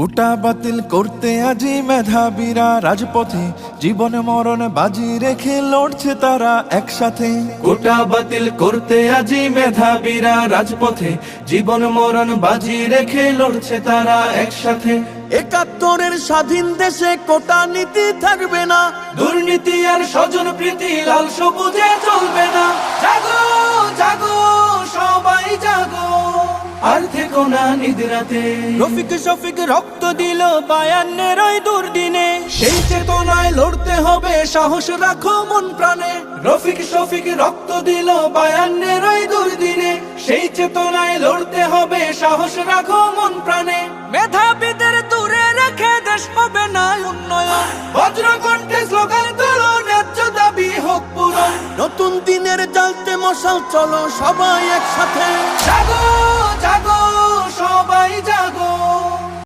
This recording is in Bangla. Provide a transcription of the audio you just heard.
কোটা বাতিল করতে আজি মেধাবীরা রাজপথে, জীবন মরণ বাজি রেখে লড়ছে তারা একসাথে। কোটা বাতিল করতে আজি মেধাবীরা রাজপথে, জীবন মরণ বাজি রেখে লড়ছে তারা একসাথে। ৭১-এর স্বাধীন দেশে কোটা নীতি থাকবে না, দুর্নীতি আর স্বজন প্রীতি লাল সবুজে চলবে না। জাগো জাগো সবাই জাগো, আর থেকো না নিদ্রাতে। রফিক শফিক রক্ত দিল ৫২-এর ওই দুর্দিনে, সেই চেতনায় লড়তে হবে, সাহস রাখো মন প্রাণে। রফিক শফিক রক্ত দিল ৫২-এর ওই দুর্দিনে, সেই চেতনায় লড়তে হবে, সাহস রাখো মন প্রাণে। মেধাবীদের দূরে রেখে দেশ হবে না উন্নয়ন। বজ্রকণ্ঠে স্লোগান তোলো, ন্যায্য দাবি হোক পূরণ। নতুন দিনের জ্বালতে মশাল, চলো সবাই একসাথে। জাগো জাগো সবাই জাগো।